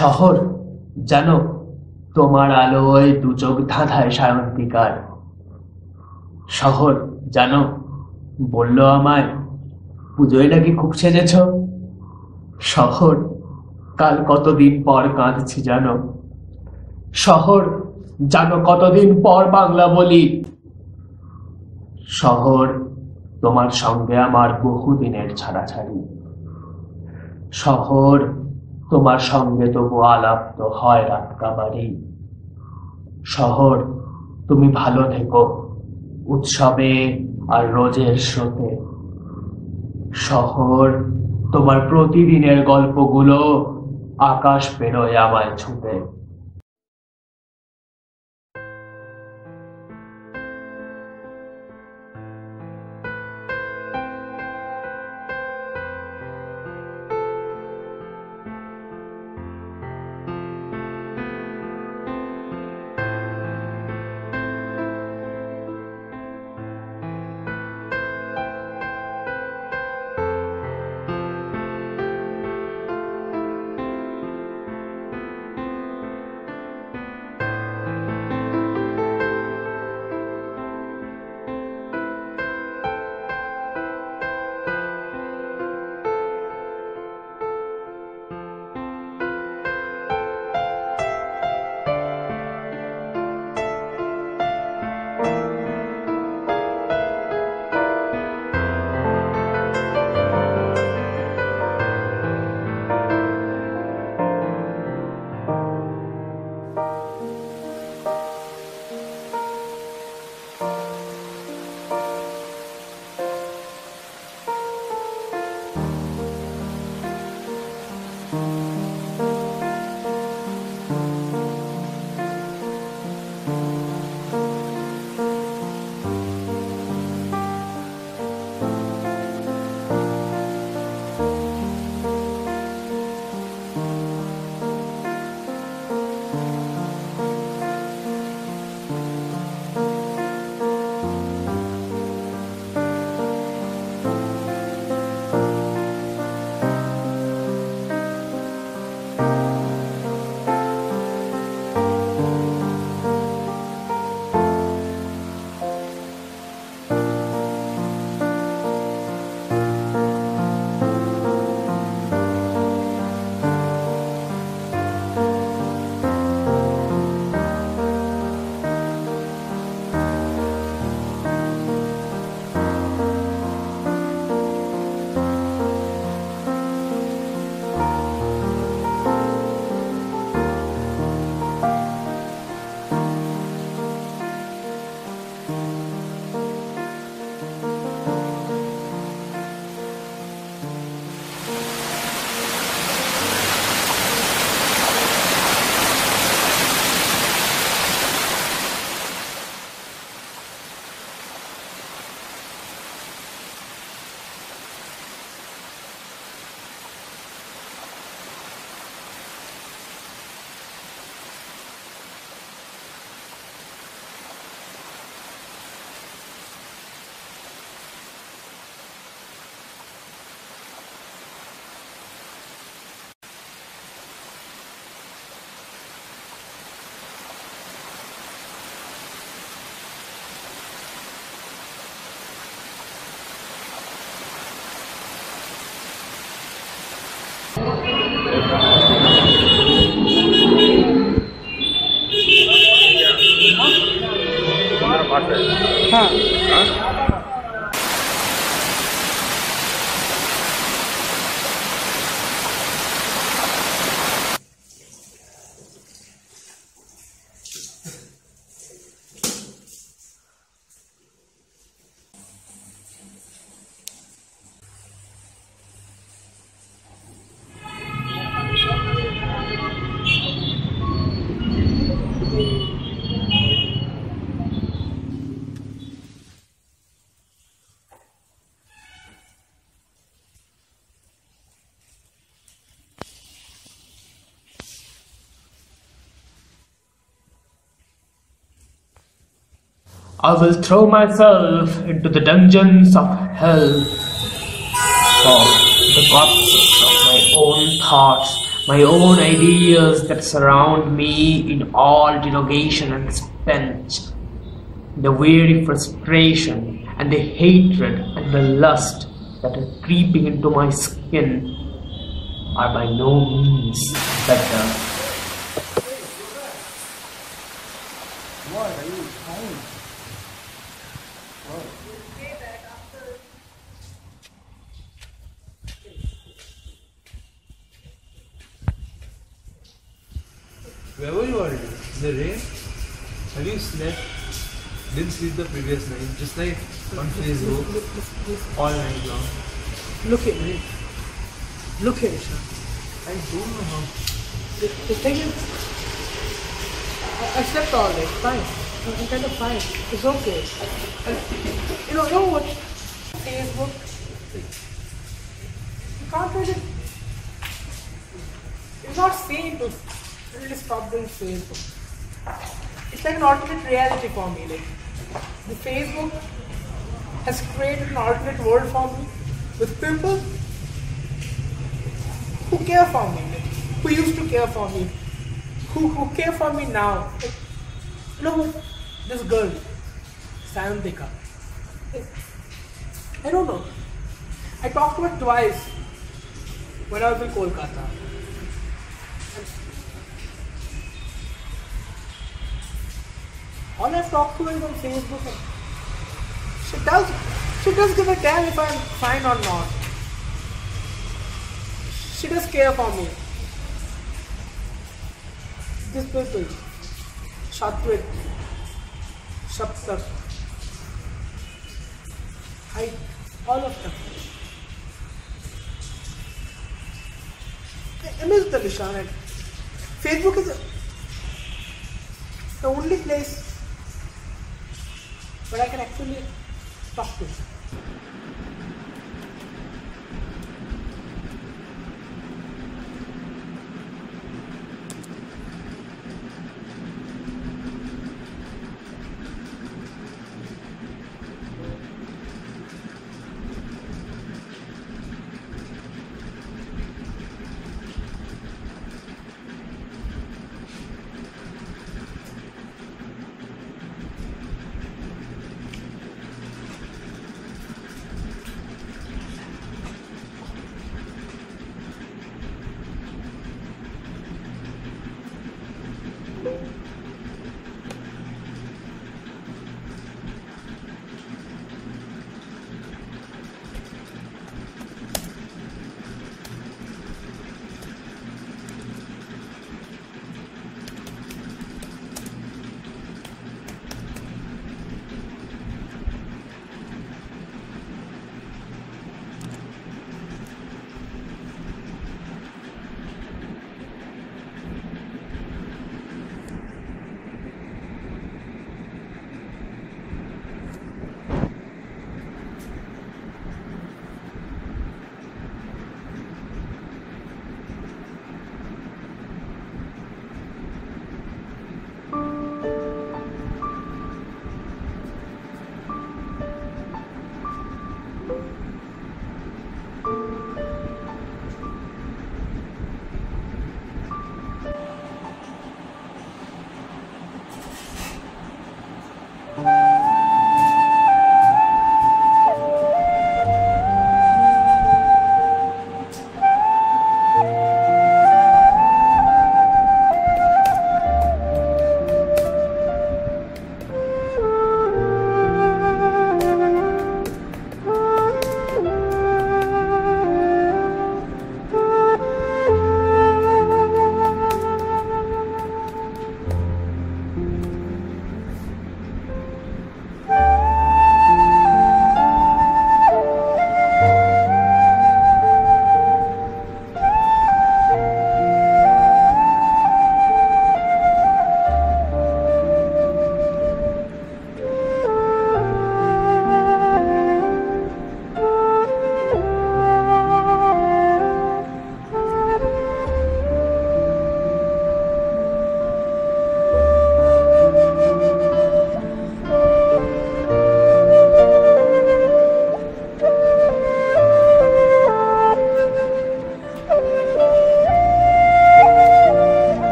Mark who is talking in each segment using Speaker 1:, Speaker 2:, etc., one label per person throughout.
Speaker 1: শহর জানো, তোমার আলোয় দু চোখ ধাঁধায় সায়ন্তিকার। শহর জানো, বলল আমায় পুজোয় নাকি খুব সেজেছ। শহর কাল কতদিন পর কাঁদছি জানো। শহর জানো, কতদিন পর বাংলা বলি। শহর তোমার সঙ্গে আমার বহুদিনের ছাড়াছাড়ি। শহর তোমার সঙ্গে তবু আলাপ তো হয় রাত কাবারি। শহর তুমি ভালো থেকো উৎসবে আর রোজের স্রোতে। শহর তোমার প্রতিদিনের গল্পগুলো আকাশ পেরোয় আমায় ছুটে। I will throw myself into the dungeons of hell for the purposes of my own thoughts, My own ideas that surround me in all derogation and stench, the weary frustration and the hatred and the lust that are creeping into my skin are by no means better.
Speaker 2: What are you trying?
Speaker 3: Where were you all day? In the rain? Have you slept? Didn't sleep the previous night, just like on Facebook, all night long.
Speaker 2: Look at me. Look at it, Sean.
Speaker 3: I don't know how.
Speaker 2: The thing is, I slept all day. Fine. I'm kind of fine. It's okay. You know what? Facebook. You can't really. It's not sane to really stop doing Facebook. It's like an alternate reality for me. Like the Facebook has created an alternate world for me with people who care for me, like, who used to care for me, who care for me now. Like, you know what? This girl, Sayantika. I don't know. I talked to her twice when I was in Kolkata. All I've talked to her is on Facebook. And she does give a damn if I'm fine or not. She does care for me. These people, Shatwik, Shaptak, all of them. I miss the Nishan. And Facebook is the only place where I can actually talk to.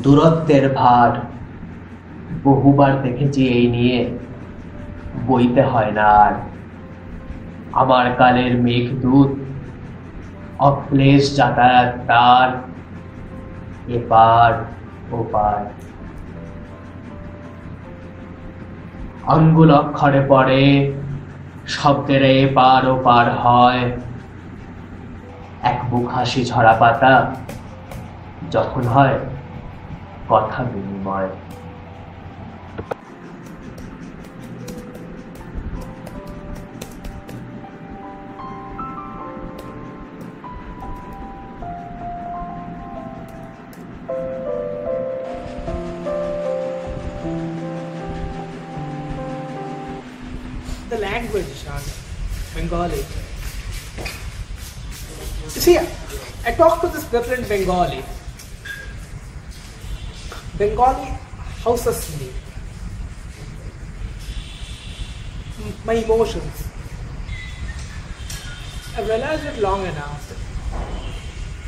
Speaker 1: দূরত্বের ভার বহুবার দেখেছি এই নিয়ে, বইতে হয় না আর। আমার কালের মেঘদূত, অক্লেশ যাতায়াত তার, এপার ওপার। আঙ্গুল অক্ষরে পড়ে, শব্দের এপার ওপার হয়। এক বুক হাসি ঝরা পাতা, যখন হয় কথা বিনিময়।
Speaker 2: The language, Shan, Bengali. You see, I talked to this people in Bengali. Bengali houses me. My emotions. I've realized it long enough.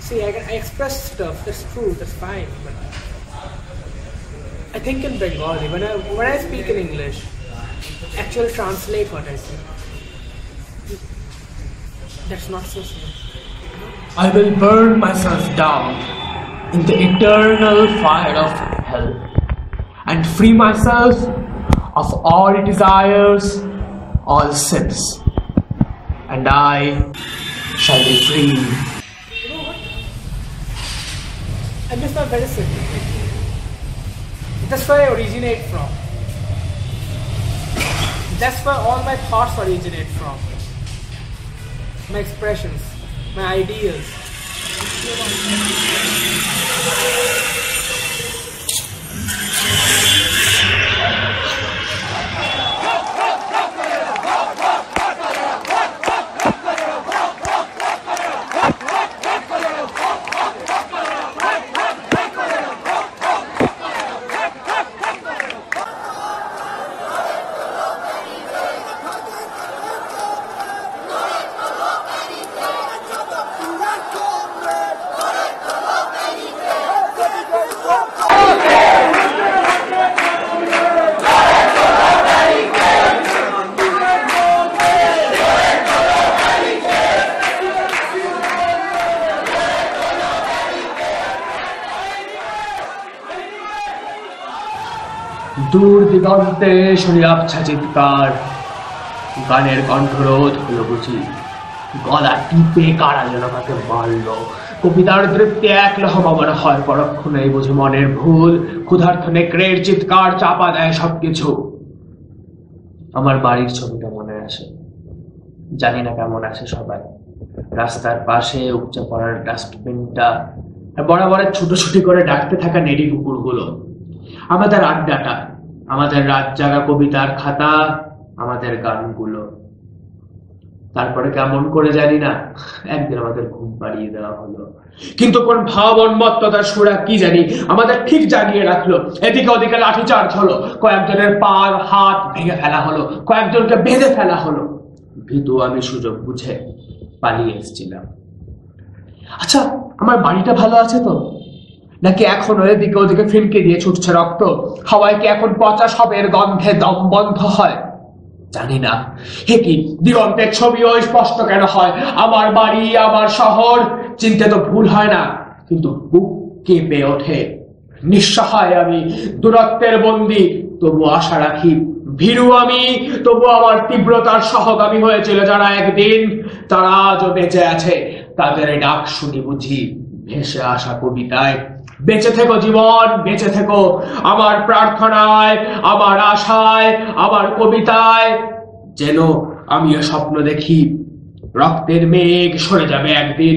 Speaker 2: See, I express stuff, that's true, that's fine. But I think in Bengali, when I speak in English, actually translate what I say. That's not so simple.
Speaker 1: I will burn myself down in the eternal fire of hell and free myself of all desires, all sins, and I shall be free.
Speaker 2: You know what? And that's not very simple. That's where I originate from. That's where all my thoughts originate from. My expressions, my ideas.
Speaker 1: দূর দিগন্তে শুনি আবছা চিৎকার, গানের কণ্ঠরোধ হলো বুঝি। গলা টিপে কারা যেন কাকে মারল। কবিতার তৃপ্তি এক লহমা মনে হয়, পরক্ষণেই বুঝি মনের ভুল। ক্ষুধার্থ নেকড়ের চিৎকার চাপা দেয় সবকিছু। আমার বাড়ির ছবিটা মনে আসে, জানি না কেমন আছে সবাই। রাস্তার পাশে উপচে পড়ার ডাস্টবিনটা, বরাবরের ছুটোছুটি করে ডাকতে থাকা নেড়ি কুকুরগুলো, আমাদের আড্ডাটা, আমাদের রাত জাগা কবিতার খাতা, আমাদের গানগুলো। তারপরে কেমন করে জানি না একদিন আমাদের ঘুম পাড়িয়ে দেওয়া হলো, কিন্তু কোন ভাব উন্মত্ততার সুরা কি জানি আমাদের ঠিক জাগিয়ে রাখলো। এদিকে ওদিকে লাঠিচার্জ হলো, কয়েকজনের পা হাত ভেঙে ফেলা হলো, কয়েকজনকে বেঁধে ফেলা হলো। ভীতু আমি সুযোগ বুঝে পালিয়ে এসেছিলাম। আচ্ছা, আমার বাড়িটা ভালো আছে তো, নাকি এখন এদিকে ওদিকে ফিনকে দিয়ে ছুটছে রক্ত? হাওয়ায় কি এখন পচা সবের গন্ধে দম বন্ধ হয়? জানি না। হে কি দিগন্তের ছবিও স্পষ্ট কেন হয়? আমার বাড়ি, আমার শহর চিনতে তো ভুল হয় না, কিন্তু বুক কেঁপে ওঠে। নিঃসহায় আমি, দূরত্বের বন্দী, তবু আশা রাখি। ভীরু আমি, তবু আমার তীব্রতার সহগামী হয়েছিল যারা একদিন, তারা আজও বেঁচে আছে। তাদের ডাক শুনি বুঝি ভেসে আসা কবিতায়। বেঁচে থেকো জীবন, বেঁচে থেকো আমার প্রার্থনায়, আমার আশায়, আমার কবিতায়। যেন আমিও স্বপ্ন দেখি, রক্তের মেঘ সরে যাবে একদিন,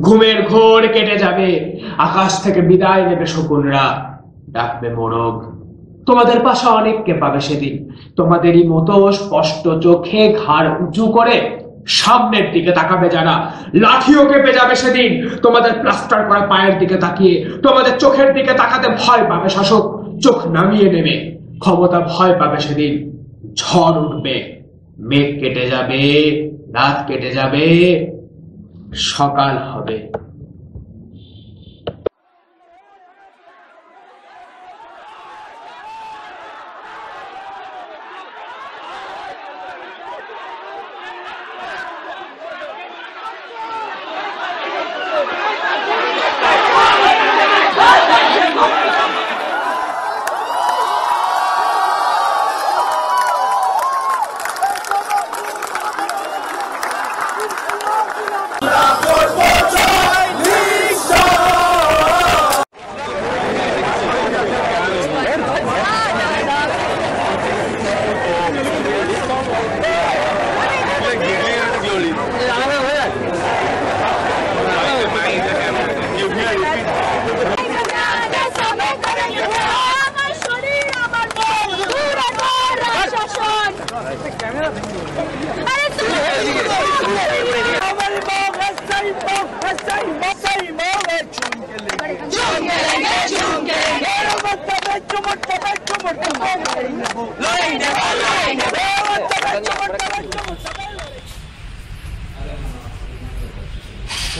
Speaker 1: ঘুমের ঘোর কেটে যাবে, আকাশ থেকে বিদায় নেবে শকুনরা, ডাকবে মোরগ। তোমাদের পাশে অনেককে পাবে সেদিন, তোমাদেরই মতো স্পষ্ট চোখে ঘাড় উঁচু করে সামনের দিকে তাকাবে যারা। লাঠিও কেঁপে যাবে সেদিন তোমাদের প্লাস্টার করা পায়ের দিকে তাকিয়ে। তোমাদের চোখের দিকে তাকাতে ভয় পাবে শাসক, চোখ নামিয়ে নেবে। ক্ষমতা ভয় পাবে সেদিন। ঝড় উঠবে, মেঘ কেটে যাবে, রাত কেটে যাবে, সকাল হবে।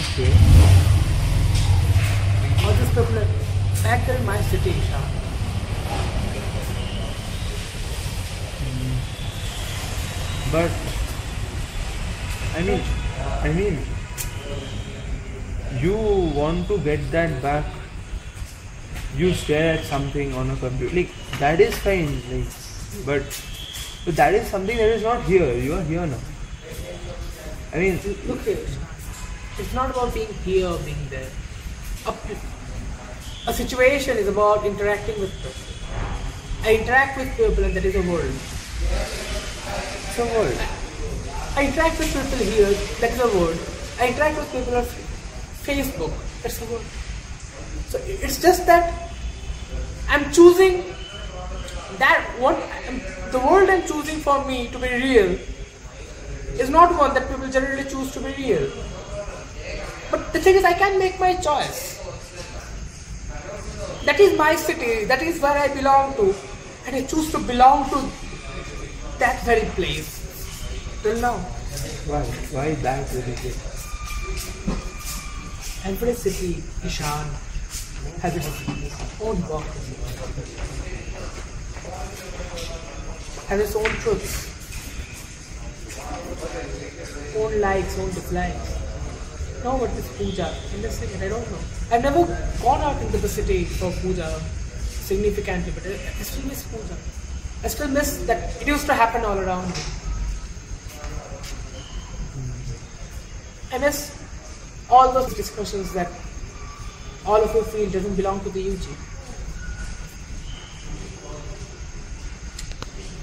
Speaker 3: Okay.
Speaker 2: All these people are back in my city, Ishan.
Speaker 3: But I mean, you want to get that back. You stare at something on a computer, like that is fine. But that is something that is not here. You are here now. I mean,
Speaker 2: Look here, it's not about being here or being there. A situation is about interacting with people. I interact with people and that is a world.
Speaker 3: it's a world.
Speaker 2: I interact with people here, that is a word. I interact with people on Facebook, that's a word. So it's just that I'm choosing that the world I'm choosing for me to be real is not one that people generally choose to be real. But the thing is, I can make my choice. That is my city, that is where I belong to, and I choose to belong to that very place. Till now.
Speaker 3: Why that very place?
Speaker 2: Every city, Ishan, has its own work, has its own truths, own likes, own dislikes. No, what is puja? In this second, I don't know. I've never gone out into the city for puja significantly, but I still miss puja. I still miss that it used to happen all around me. I miss all those discussions that all of you feel doesn't belong to the UG.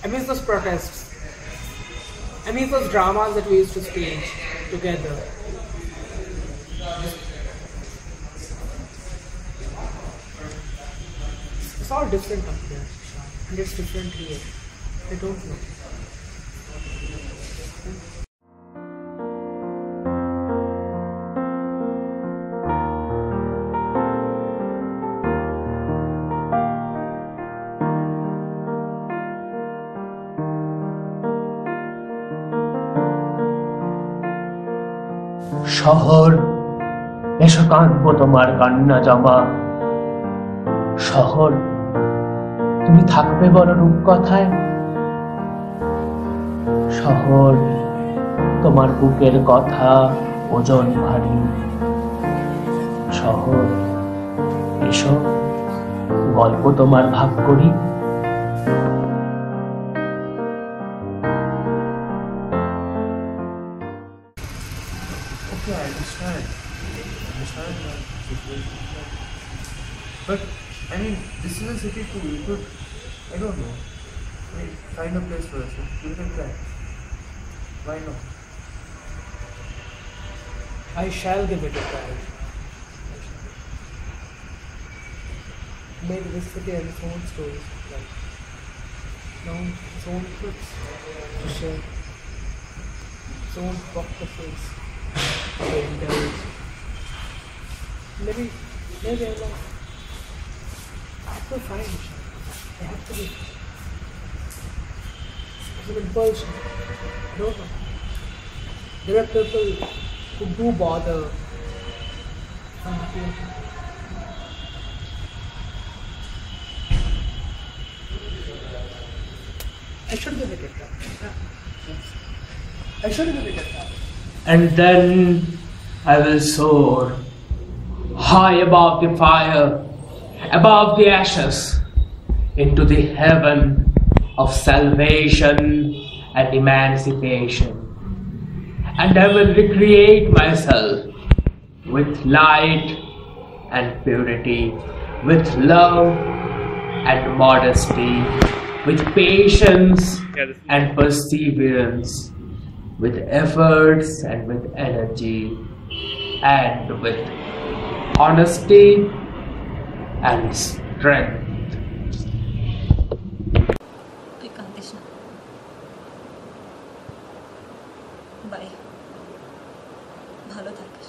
Speaker 2: I miss those protests. I miss those dramas that we used to stage together. It's all different up there, and it's different here. I don't know.
Speaker 1: শহর এসো কাঁদবো তোমার কান্না জমা। শহর তুমি থাকবে বড় রূপকথায়। শহর তোমার বুকের কথা ওজন ভারী। শহর এসো গল্প তোমার ভাগ করি।
Speaker 3: Okay, I understand that situation. But I mean, this is a city too. You could, I don't know, find a place for us. Give it a try. Why not?
Speaker 2: I shall give it a try. Maybe this city has its own stories, like its own truths to share, its own purposes to indulge. Maybe I love. I have to find it. I have to be. It's an impulsion. I don't know. There are people who do bother. I should give it a try. I should give it a try.
Speaker 1: And then I will soar high above the fire, above the ashes, into the heaven of salvation and emancipation. And I will recreate myself with light and purity, with love and modesty, with patience and perseverance, with efforts and with energy, and with honesty and strength.
Speaker 4: তুই কাঁদিস না, by, ভালো থাকিস।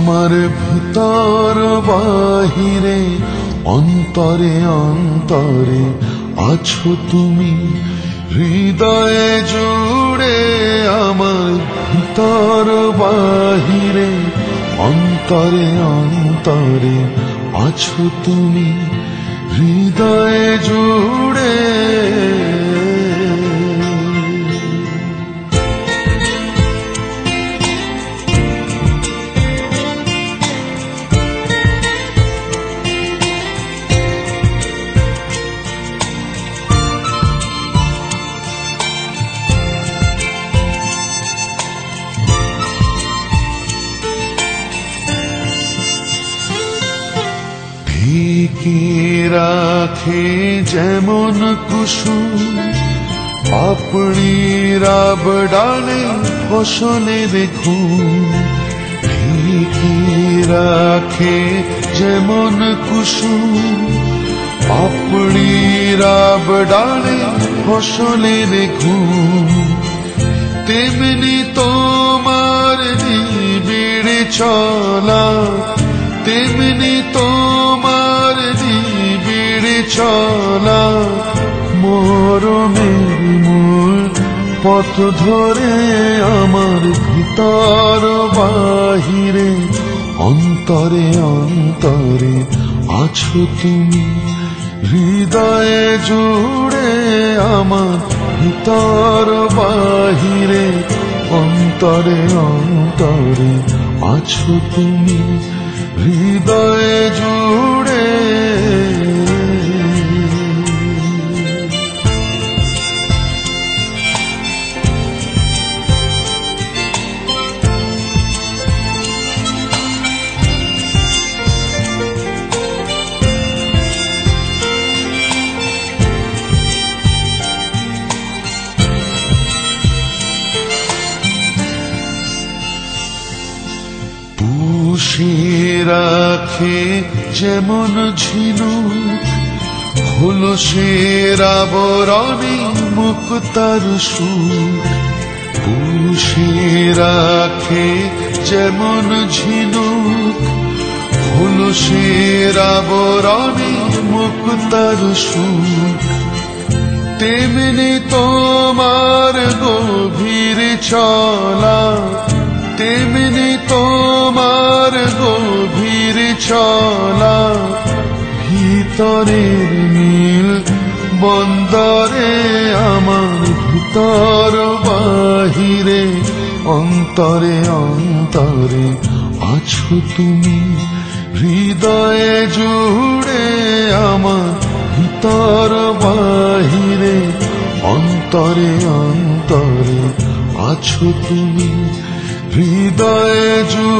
Speaker 5: আমার ভিতর বাহিরে অন্তরে অন্তরে আছো তুমি, হৃদয়ে জুড়ে আমার ভিতর বাহিরে অন্তরে অন্তরে আছো তুমি, হৃদয়ে জুড়ে। ঢেকে রাখে যেমন কুসুম পাপড়ির ডালে ফসলের ঘুম, ঢেকে রাখে যেমন কুসুম পাপড়ির ডালে ফসলের ঘুম, তেমনি তোমার নিবিড় চলা, তেমনি তোমার নিবিড় চলা, মরমের মূল পথ ধরে আমার ভিতর বাহিরে অন্তরে অন্তরে আছো তুমি, হৃদয়ে জুড়ে আমার ভিতর বাহিরে অন্তরে অন্তরে আছো তুমি, হৃদয়ে জুড়ে। পুষে রাখে যেমন ঝিনুক খোলসের আবরণে মুক্তার সুর, পুষে রাখে যেমন ঝিনুক খোলসের আবরণে মুক্তার সুর, তেমনি তোমার গভীর চলা, তেমনি তোমার গভীর চলা, ভিতরের নীল বন্দরে আমার ভিতর বাহিরে অন্তরে অন্তরে আছো তুমি, হৃদয়ে জুড়ে আমার ভিতর বাহিরে অন্তরে অন্তরে আছো তুমি, হৃদয়ে জুড়ে।